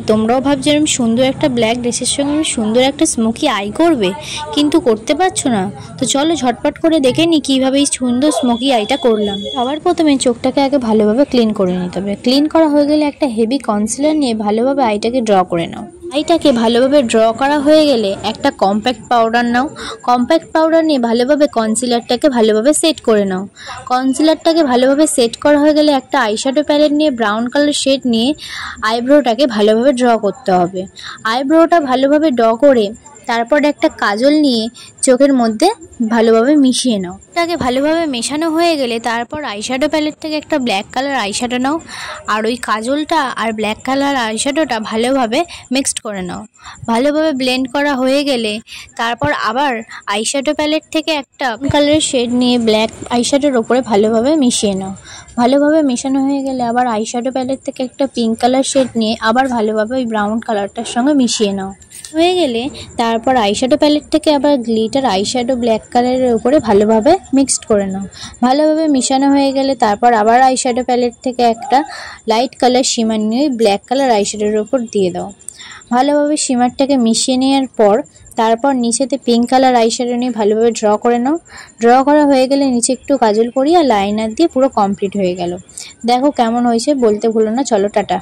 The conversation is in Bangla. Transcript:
তোমরাও ভাবছো এরকম সুন্দর একটা ব্ল্যাক ড্রেসের সঙ্গে আমি সুন্দর একটা স্মোকি আই করবে, কিন্তু করতে পারছো না? তো চলো ঝটপট করে দেখে নিই কীভাবে এই সুন্দর স্মোকি আইটা করলাম। সবার প্রথমে চোখটাকে আগে ভালোভাবে ক্লিন করে নিতে হবে। ক্লিন করা হয়ে গেলে একটা হেভি কনসিলার নিয়ে ভালোভাবে আইটাকে ড্র করে নাও। আইটাকে ভালোভাবে ড্র করা হয়ে গেলে একটা কম্প্যাক্ট পাউডার নাও। কম্প্যাক্ট পাউডার নিয়ে ভালোভাবে কনসিলারটাকে ভালোভাবে সেট করে নাও। কনসিলারটাকে ভালোভাবে সেট করা হয়ে গেলে একটা আইশ্যাডো প্যালেট নিয়ে ব্রাউন কালার শেড নিয়ে আইব্রোটাকে ভালোভাবে ড্র করতে হবে। আইব্রোটা ভালোভাবে ড্র করে তারপর একটা কাজল নিয়ে চোখের মধ্যে ভালোভাবে মিশিয়ে নাও। এটাকে ভালোভাবে মেশানো হয়ে গেলে তারপর আইশ্যাডো প্যালেট থেকে একটা ব্ল্যাক কালার আইশ্যাডো নাও, আর ওই কাজলটা আর ব্ল্যাক কালার আইশ্যাডোটা ভালোভাবে মিক্সড করে নাও। ভালোভাবে ব্লেন্ড করা হয়ে গেলে তারপর আবার আইশ্যাডো প্যালেট থেকে একটা কালারের শেড নিয়ে ব্ল্যাক আইশ্যাডোর ওপরে ভালোভাবে মিশিয়ে নাও। ভালোভাবে মেশানো হয়ে গেলে আবার আইশ্যাডো প্যালেট থেকে একটা পিঙ্ক কালার শেড নিয়ে আবার ভালোভাবে ওই ব্রাউন কালারটার সঙ্গে মিশিয়ে নাও। হয়ে গেলে তারপর আইশ্যাডো প্যালেট থেকে আবার গ্লিটার আইশ্যাডো ব্ল্যাক কালারের উপরে ভালোভাবে মিক্সড করে নাও। ভালোভাবে মিশানো হয়ে গেলে তারপর আবার আইশ্যাডো প্যালেট থেকে একটা লাইট কালার শিমার নিয়ে ব্ল্যাক কালার আইশ্যাডোর উপর দিয়ে দাও। ভালোভাবে শিমারটাকে মিশিয়ে নেওয়ার পর তারপর নিচেতে পিঙ্ক কালার আইশ্যাডো নিয়ে ভালোভাবে ড্র করে নাও। ড্র করা হয়ে গেলে নিচে একটু কাজল করিয়ে লাইনার দিয়ে পুরো কমপ্লিট হয়ে গেল। দেখো কেমন হয়েছে বলতে ভুলো না। চলো টাটা।